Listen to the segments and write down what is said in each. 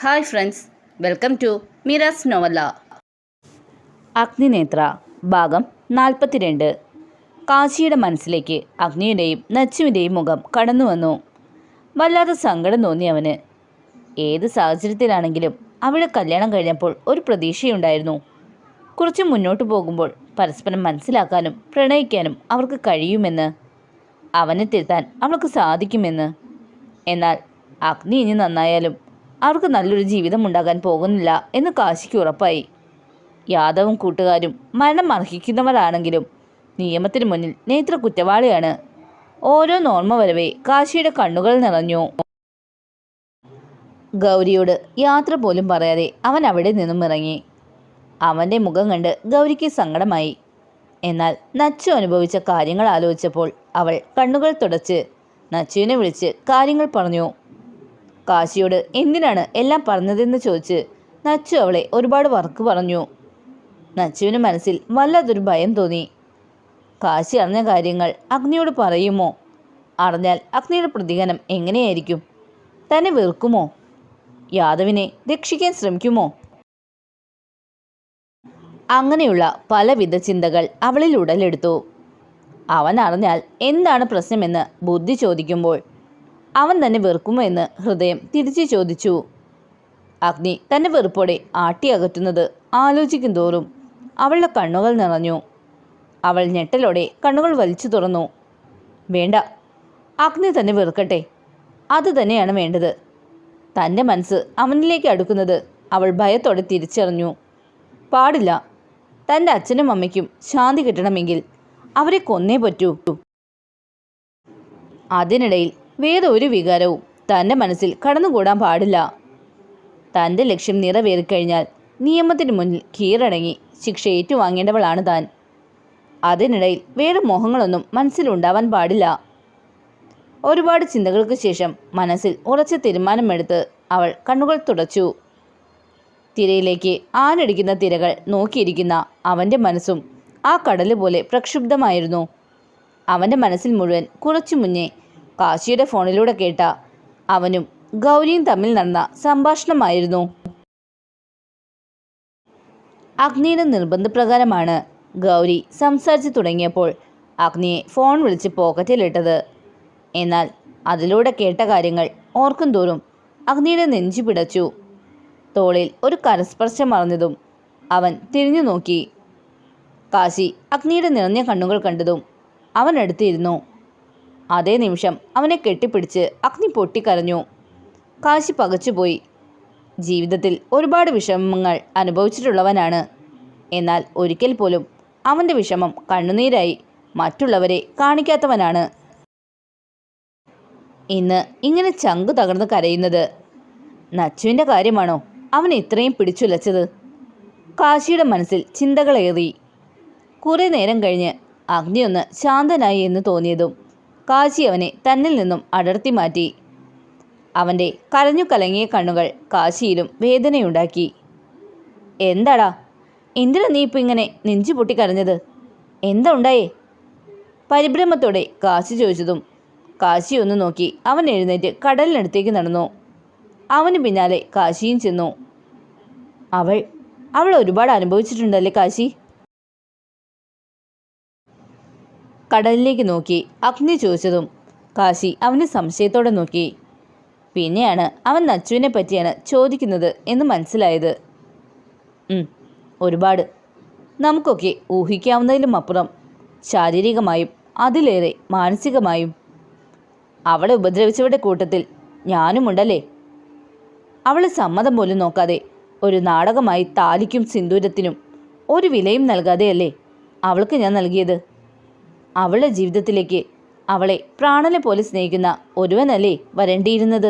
Hi friends, welcome to Meera's novel. Agninetra ഭാഗം 42. കാശിയുടെ മനസ്സിലേക്ക് അഗ്നിയുടെയും നച്ചുവിൻ്റെയും മുഖം കടന്നു വന്നു. വല്ലാതെ സങ്കടം തോന്നി അവന്. ഏത് സാഹചര്യത്തിലാണെങ്കിലും അവിടെ കല്യാണം കഴിഞ്ഞപ്പോൾ ഒരു പ്രതീക്ഷയുണ്ടായിരുന്നു. കുറച്ച് മുന്നോട്ട് പോകുമ്പോൾ പരസ്പരം മനസ്സിലാക്കാനും പ്രണയിക്കാനും അവർക്ക് കഴിയുമെന്ന്, അവനെ തിരുത്താൻ അവൾക്ക് സാധിക്കുമെന്ന്. എന്നാൽ അഗ്നി ഇനി നന്നായാലും അവർക്ക് നല്ലൊരു ജീവിതം ഉണ്ടാകാൻ പോകുന്നില്ല എന്ന് കാശിക്ക് ഉറപ്പായി. യാദവും കൂട്ടുകാരും മരണം അർഹിക്കുന്നവരാണെങ്കിലും നിയമത്തിന് മുന്നിൽ നേത്ര കുറ്റവാളിയാണ്. ഓരോ ഓർമ്മ വരവേ കാശിയുടെ കണ്ണുകൾ നിറഞ്ഞു. ഗൗരിയോട് യാത്ര പോലും പറയാതെ അവൻ അവിടെ നിന്നും ഇറങ്ങി. അവൻ്റെ മുഖം കണ്ട് ഗൗരിക്ക് സങ്കടമായി. എന്നാൽ നച്ചു അനുഭവിച്ച കാര്യങ്ങൾ ആലോചിച്ചപ്പോൾ അവൾ കണ്ണുകൾ തുടച്ച് നച്ചുവിനെ വിളിച്ച് കാര്യങ്ങൾ പറഞ്ഞു. കാശിയോട് എന്തിനാണ് എല്ലാം പറഞ്ഞതെന്ന് ചോദിച്ച് നച്ചു അവളെ ഒരുപാട് വർക്ക് പറഞ്ഞു. നച്ചുവിന് മനസ്സിൽ വല്ലാതൊരു ഭയം തോന്നി. കാശി അറിഞ്ഞ കാര്യങ്ങൾ അഗ്നിയോട് പറയുമോ? അറിഞ്ഞാൽ അഗ്നിയുടെ പ്രതികരണം എങ്ങനെയായിരിക്കും? തന്നെ വെറുക്കുമോ? യാദവിനെ രക്ഷിക്കാൻ ശ്രമിക്കുമോ? അങ്ങനെയുള്ള പലവിധ ചിന്തകൾ അവളിൽ ഉടലെടുത്തു. അവൻ അറിഞ്ഞാൽ എന്താണ് പ്രശ്നമെന്ന് ബുദ്ധി ചോദിക്കുമ്പോൾ അവൻ തന്നെ വെറുക്കുമോ എന്ന് ഹൃദയം തിരിച്ചു ചോദിച്ചു. അഗ്നി തന്നെ വെറുപ്പോടെ ആട്ടി അകറ്റുന്നത് ആലോചിക്കും തോറും അവളുടെ കണ്ണുകൾ നിറഞ്ഞു. അവൾ ഞെട്ടലോടെ കണ്ണുകൾ വലിച്ചു തുറന്നു. വേണ്ട, അഗ്നി തന്നെ വെറുക്കട്ടെ, അത് തന്നെയാണ് വേണ്ടത്. തൻ്റെ മനസ്സ് അവനിലേക്ക് അടുക്കുന്നത് അവൾ ഭയത്തോടെ തിരിച്ചറിഞ്ഞു. പാടില്ല, തൻ്റെ അച്ഛനും അമ്മയ്ക്കും ശാന്തി കിട്ടണമെങ്കിൽ അവരെ കൊന്നേ പറ്റൂ. അതിനിടയിൽ വേറെ ഒരു വികാരവും തൻ്റെ മനസ്സിൽ കടന്നുകൂടാൻ പാടില്ല. തൻ്റെ ലക്ഷ്യം നിറവേറിക്കഴിഞ്ഞാൽ നിയമത്തിന് മുന്നിൽ കീഴടങ്ങി ശിക്ഷ ഏറ്റുവാങ്ങേണ്ടവളാണ് താൻ. അതിനിടയിൽ വേറെ മോഹങ്ങളൊന്നും മനസ്സിലുണ്ടാവാൻ പാടില്ല. ഒരുപാട് ചിന്തകൾക്ക് ശേഷം മനസ്സിൽ ഉറച്ച തീരുമാനമെടുത്ത് അവൾ കണ്ണുകൾ തുടച്ചു. തിരയിലേക്ക് ആഞ്ഞടിക്കുന്ന തിരകൾ നോക്കിയിരിക്കുന്ന അവൻ്റെ മനസ്സും ആ കടല് പോലെ പ്രക്ഷുബ്ധമായിരുന്നു. അവൻ്റെ മനസ്സിൽ മുഴുവൻ കുറച്ചു മുന്നേ കാശിയുടെ ഫോണിലൂടെ കേട്ട അവനും ഗൗരിയും തമ്മിൽ നടന്ന സംഭാഷണമായിരുന്നു. അഗ്നിയുടെ നിർബന്ധപ്രകാരമാണ് ഗൗരി സംസാരിച്ചു തുടങ്ങിയപ്പോൾ അഗ്നിയെ ഫോൺ വിളിച്ച് പോക്കറ്റിലിട്ടത്. എന്നാൽ അതിലൂടെ കേട്ട കാര്യങ്ങൾ ഓർക്കും തോറും അഗ്നിയുടെ നെഞ്ചു പിടച്ചു. തോളിൽ ഒരു കരസ്പർശം മറന്നതും അവൻ തിരിഞ്ഞു നോക്കി. കാശി അഗ്നിയുടെ നിറഞ്ഞ കണ്ണുകൾ കണ്ടതും അവൻ അടുത്തിരുന്നു. അതേ നിമിഷം അവനെ കെട്ടിപ്പിടിച്ച് അഗ്നി പൊട്ടിക്കരഞ്ഞു. കാശി പകച്ചുപോയി. ജീവിതത്തിൽ ഒരുപാട് വിഷമങ്ങൾ അനുഭവിച്ചിട്ടുള്ളവനാണ്. എന്നാൽ ഒരിക്കൽ പോലും അവൻ്റെ വിഷമം കണ്ണുനീരായി മറ്റുള്ളവരെ കാണിക്കാത്തവനാണ്. ഇന്ന് ഇങ്ങനെ ചങ്കു തകർന്ന് കരയുന്നത് നച്ചുവിൻ്റെ കാര്യമാണോ അവൻ ഇത്രയും പിടിച്ചുലച്ചത്? കാശിയുടെ മനസ്സിൽ ചിന്തകളേറി. കുറേ നേരം കഴിഞ്ഞ് അഗ്നി ഒന്ന് ശാന്തനായി എന്ന് തോന്നിയതും കാശി അവനെ തന്നിൽ നിന്നും അടർത്തി മാറ്റി. അവൻ്റെ കരഞ്ഞു കലങ്ങിയ കണ്ണുകൾ കാശിയിലും വേദനയുണ്ടാക്കി. എന്താടാ, എന്തിനാ നീ ഇപ്പം ഇങ്ങനെ നെഞ്ചു പൊട്ടി കരഞ്ഞത്? എന്താ ഉണ്ടായേ? പരിഭ്രമത്തോടെ കാശി ചോദിച്ചതും കാശി ഒന്ന് നോക്കി അവൻ എഴുന്നേറ്റ് കടലിനടുത്തേക്ക് നടന്നു. അവന് പിന്നാലെ കാശിയും ചെന്നു. അവൾ ഒരുപാട് അനുഭവിച്ചിട്ടുണ്ടല്ലേ കാശി? കടലിലേക്ക് നോക്കി അഗ്നി ചോദിച്ചതും കാശി അവനെ സംശയത്തോടെ നോക്കി. പിന്നെയാണ് അവൻ നച്ചുവിനെ പറ്റിയാണ് ചോദിക്കുന്നത് എന്ന് മനസ്സിലായത്. ഒരുപാട്. നമുക്കൊക്കെ ഊഹിക്കാവുന്നതിലും അപ്പുറം ശാരീരികമായും അതിലേറെ മാനസികമായും. അവളെ ഉപദ്രവിച്ചവരുടെ കൂട്ടത്തിൽ ഞാനുമുണ്ടല്ലേ? അവളെ സമ്മതം പോലും നോക്കാതെ ഒരു നാടകമായി താലിക്കും സിന്ദൂരത്തിനും ഒരു വിലയും നൽകാതെയല്ലേ അവൾക്ക് ഞാൻ നൽകിയത്? അവളുടെ ജീവിതത്തിലേക്ക് അവളെ പ്രാണനെ പോലെ സ്നേഹിക്കുന്ന ഒരുവനല്ലേ വരേണ്ടിയിരുന്നത്?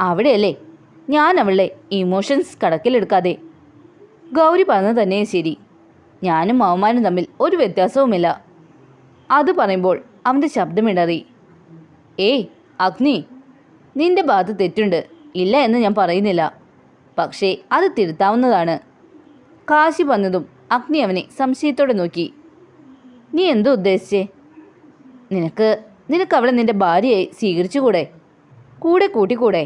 അവിടെയല്ലേ ഞാൻ അവളുടെ ഇമോഷൻസ് കണക്കിലെടുക്കാതെ. ഗൗരി പറഞ്ഞത് തന്നെ ശരി. ഞാനും അവന്മാരും തമ്മിൽ ഒരു വ്യത്യാസവുമില്ല. അത് പറയുമ്പോൾ അവൻ്റെ ശബ്ദമിടറി. ഏയ് അഗ്നി, നിന്റെ ഭാഗത്ത് തെറ്റുണ്ട്, ഇല്ല എന്ന് ഞാൻ പറയുന്നില്ല. പക്ഷേ അത് തിരുത്താവുന്നതാണ്. കാശി പറഞ്ഞതും അഗ്നി അവനെ സംശയത്തോടെ നോക്കി. നീ എന്തോ ഉദ്ദേശിച്ചേ? നിനക്ക് അവളെ നിന്റെ ഭാര്യയായി സ്വീകരിച്ചുകൂടെ? കൂടെ കൂട്ടിക്കൂടെ?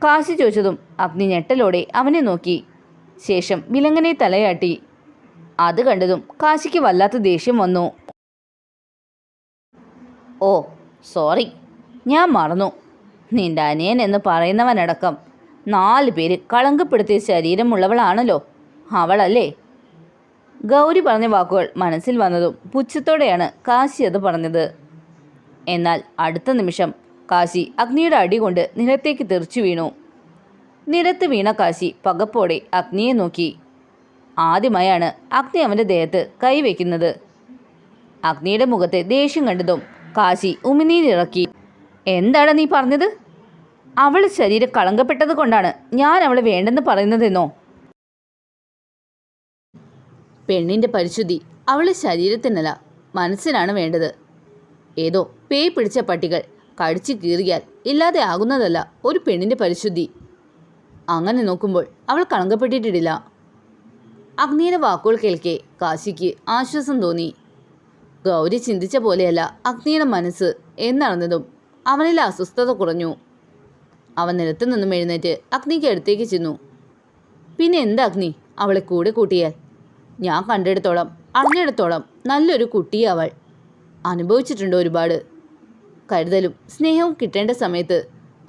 കാശി ചോദിച്ചതും അഗ്നി ഞെട്ടലോടെ അവനെ നോക്കി. ശേഷം വിലങ്ങനെ തലയാട്ടി. അത് കണ്ടതും കാശിക്ക് വല്ലാത്ത ദേഷ്യം വന്നു. ഓ സോറി, ഞാൻ മറന്നു. നിന്റെ അനിയൻ എന്ന് പറയുന്നവനടക്കം 4 പേര് കളങ്കപ്പെടുത്തിയ ശരീരമുള്ളവളാണല്ലോ അവളല്ലേ? ഗൗരി പറഞ്ഞ വാക്കുകൾ മനസ്സിൽ വന്നതും പുച്ഛത്തോടെയാണ് കാശി അത് പറഞ്ഞത്. എന്നാൽ അടുത്ത നിമിഷം കാശി അഗ്നിയുടെ അടി കൊണ്ട് നിലത്തേക്ക് തെറിച്ചു വീണു. നിലത്ത് വീണ കാശി പകപ്പോടെ അഗ്നിയെ നോക്കി. ആദ്യമായാണ് അഗ്നി അവൻ്റെ ദേഹത്ത് കൈവയ്ക്കുന്നത്. അഗ്നിയുടെ മുഖത്തെ ദേഷ്യം കണ്ടതും കാശി ഉമിനീരിറക്കി. എന്താണ് നീ പറഞ്ഞത്? അവൾ ശരീരം കളങ്കപ്പെട്ടത് കൊണ്ടാണ് ഞാൻ അവളെ വേണ്ടെന്ന് പറയുന്നതെന്നോ? പെണ്ണിൻ്റെ പരിശുദ്ധി അവളെ ശരീരത്തിനല്ല മനസ്സിനാണ് വേണ്ടത്. ഏതോ പേയ് പിടിച്ച പട്ടികൾ കടിച്ചു കീറിയാൽ ഇല്ലാതെ ആകുന്നതല്ല ഒരു പെണ്ണിൻ്റെ പരിശുദ്ധി. അങ്ങനെ നോക്കുമ്പോൾ അവൾ കളങ്കപ്പെട്ടിട്ടില്ല. അഗ്നിയുടെ വാക്കുകൾ കേൾക്കെ കാശിക്ക് ആശ്വാസം തോന്നി. ഗൗരി ചിന്തിച്ച പോലെയല്ല അഗ്നിയുടെ മനസ്സ് എന്നറിഞ്ഞതും അവനിലെ അസ്വസ്ഥത കുറഞ്ഞു. അവൻ നിലത്തു നിന്നും എഴുന്നേറ്റ് അഗ്നിക്ക് അടുത്തേക്ക് ചെന്നു. പിന്നെ എന്താ അഗ്നി, അവളെ കൂടെ കൂട്ടിയാൽ? ഞാൻ കണ്ടെടുത്തോളം അറിഞ്ഞെടുത്തോളം നല്ലൊരു കുട്ടിയെ അവൾ. അനുഭവിച്ചിട്ടുണ്ട് ഒരുപാട്. കരുതലും സ്നേഹവും കിട്ടേണ്ട സമയത്ത്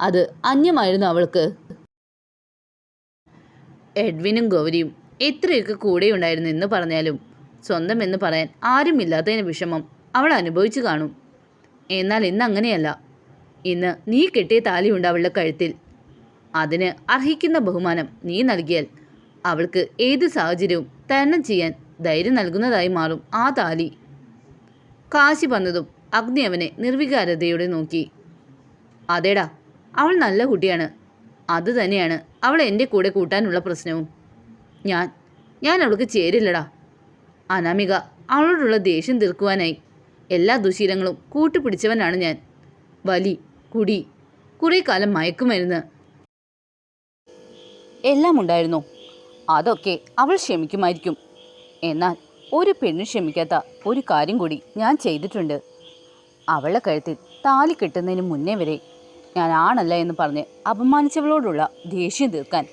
അത് അന്യമായിരുന്നു അവൾക്ക്. എഡ്വിനും ഗൗരിയും എത്രയൊക്കെ കൂടെയുണ്ടായിരുന്നു എന്ന് പറഞ്ഞാലും സ്വന്തം എന്ന് പറയാൻ ആരുമില്ലാത്തതിന് വിഷമം അവൾ അനുഭവിച്ചു കാണും. എന്നാൽ ഇന്ന് അങ്ങനെയല്ല. ഇന്ന് നീ കെട്ടിയ താലിയുണ്ട് അവളുടെ കഴുത്തിൽ. അതിന് അർഹിക്കുന്ന ബഹുമാനം നീ നൽകിയാൽ അവൾക്ക് ഏത് സാഹചര്യവും തരണം ചെയ്യാൻ ധൈര്യം നൽകുന്നതായി മാറും ആ താലി. കാശി വന്നതും അഗ്നി അവനെ നിർവികാരതയോടെ നോക്കി. അതേടാ, അവൾ നല്ല കുട്ടിയാണ്. അതുതന്നെയാണ് അവൾ എൻ്റെ കൂടെ കൂട്ടാനുള്ള പ്രശ്നവും. ഞാൻ അവൾക്ക് ചേരില്ലടാ. അനാമിക അവളോടുള്ള ദേഷ്യം തീർക്കുവാനായി എല്ലാ ദുശീലങ്ങളും കൂട്ടുപിടിച്ചവനാണ് ഞാൻ. വലി, കുടി, കുറേ കാലം മയക്കുമരുന്ന് എല്ലാം ഉണ്ടായിരുന്നു. അതൊക്കെ അവൾ ക്ഷമിക്കുമായിരിക്കും. എന്നാൽ ഒരു പെണ്ണ് ക്ഷമിക്കാത്ത ഒരു കാര്യം കൂടി ഞാൻ ചെയ്തിട്ടുണ്ട്. അവളുടെ കഴുത്തിൽ താലി കെട്ടുന്നതിന് മുന്നേ വരെ ഞാൻ ആണല്ല എന്ന് പറഞ്ഞ് അപമാനിച്ചവളോടുള്ള ദേഷ്യം തീർക്കാൻ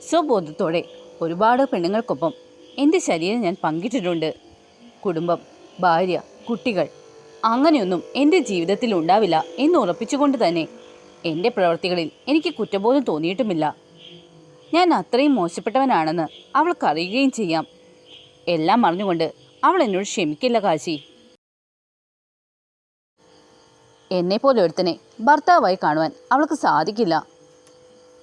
സ്വബോധത്തോടെ ഒരുപാട് പെണ്ണുങ്ങൾക്കൊപ്പം എൻ്റെ ശരീരം ഞാൻ പങ്കിട്ടിട്ടുണ്ട്. കുടുംബം, ഭാര്യ, കുട്ടികൾ അങ്ങനെയൊന്നും എൻ്റെ ജീവിതത്തിൽ ഉണ്ടാവില്ല എന്ന് ഉറപ്പിച്ചുകൊണ്ട് തന്നെ എൻ്റെ പ്രവൃത്തികളിൽ എനിക്ക് കുറ്റബോധം തോന്നിയിട്ടുമില്ല. ഞാൻ അത്രയും മോശപ്പെട്ടവനാണെന്ന് അവൾക്കറിയുകയും ചെയ്യാം. എല്ലാം അറിഞ്ഞുകൊണ്ട് അവൾ എന്നോട് ക്ഷമിക്കില്ല കാശി. എന്നെപ്പോലെ ഒരുത്തനെ ഭർത്താവായി കാണുവാൻ അവൾക്ക് സാധിക്കില്ല.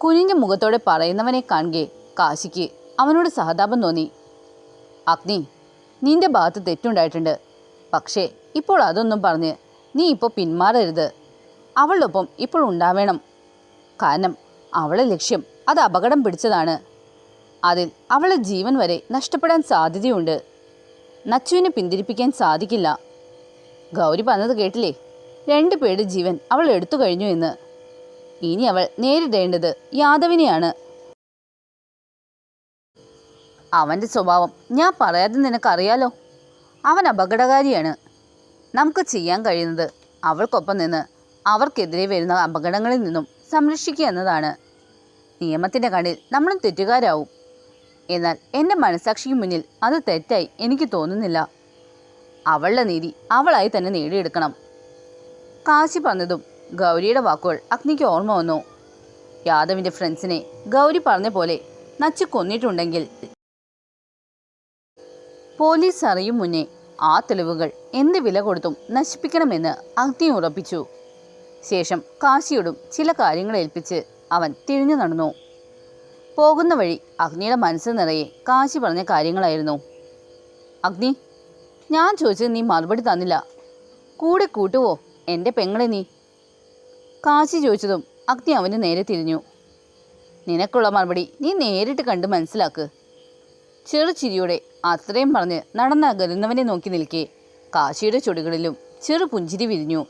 കുനിഞ്ഞ മുഖത്തോടെ പറയുന്നവനെ കാണുകെ കാശിക്ക് അവനോട് സഹതാപം തോന്നി. അഗ്നി, നിന്റെ ഭാഗത്ത് തെറ്റുണ്ടായിട്ടുണ്ട്. പക്ഷേ ഇപ്പോൾ അതൊന്നും പറഞ്ഞ് നീ ഇപ്പോൾ പിന്മാറരുത്. അവളൊപ്പം ഇപ്പോൾ ഉണ്ടാവേണം. കാരണം അവളെ ലക്ഷ്യം അത് അപകടം പിടിച്ചതാണ്. അതിൽ അവളെ ജീവൻ വരെ നഷ്ടപ്പെടാൻ സാധ്യതയുണ്ട്. നച്ചുവിനെ പിന്തിരിപ്പിക്കാൻ സാധിക്കില്ല. ഗൗരി പറഞ്ഞത് കേട്ടില്ലേ? 2 പേരുടെ ജീവൻ അവൾ എടുത്തു കഴിഞ്ഞു എന്ന്. ഇനി അവൾ നേരിടേണ്ടത് യാദവിനെയാണ്. അവൻ്റെ സ്വഭാവം ഞാൻ പറയാതെ നിനക്കറിയാലോ. അവൻ അപകടകാരിയാണ്. നമുക്ക് ചെയ്യാൻ കഴിയുന്നത് അവൾക്കൊപ്പം നിന്ന് അവർക്കെതിരെ വരുന്ന അപകടങ്ങളിൽ നിന്നും സംരക്ഷിക്കുക എന്നതാണ്. നിയമത്തിൻ്റെ കണ്ണിൽ നമ്മളും തെറ്റുകാരാവും. എന്നാൽ എൻ്റെ മനസാക്ഷിക്ക് മുന്നിൽ അത് തെറ്റായി എനിക്ക് തോന്നുന്നില്ല. അവളുടെ നീതി അവളായി തന്നെ നേടിയെടുക്കണം. കാശി പറഞ്ഞതും ഗൗരിയുടെ വാക്കുകൾ അഗ്നിക്ക് ഓർമ്മ വന്നു. യാദവിൻ്റെ ഫ്രണ്ട്സിനെ ഗൗരി പറഞ്ഞ പോലെ നച്ചു കൊന്നിട്ടുണ്ടെങ്കിൽ പോലീസ് അറിയും മുന്നേ ആ തെളിവുകൾ എന്ത് വില കൊടുത്തും നശിപ്പിക്കണമെന്ന് അഗ്നി ഉറപ്പിച്ചു. ശേഷം കാശിയോടും ചില കാര്യങ്ങൾ ഏൽപ്പിച്ച് അവൻ തിരിഞ്ഞു നടന്നു. പോകുന്ന വഴി അഗ്നിയുടെ മനസ്സ് നിറയെ കാശി പറഞ്ഞ കാര്യങ്ങളായിരുന്നു. അഗ്നി, ഞാൻ ചോദിച്ചത് നീ മറുപടി തന്നില്ല. കൂടെ കൂട്ടുവോ എൻ്റെ പെങ്ങളെ നീ? കാശി ചോദിച്ചതും അഗ്നി അവന് നേരെ തിരിഞ്ഞു. നിനക്കുള്ള മറുപടി നീ നേരിട്ട് കണ്ട് മനസ്സിലാക്ക്. ചെറുചിരിയോടെ അത്രയും പറഞ്ഞ് നടന്നകലുന്നവനെ നോക്കി നിൽക്കെ കാശിയുടെ ചുടുകളിലും ചെറു പുഞ്ചിരി വിരിഞ്ഞു.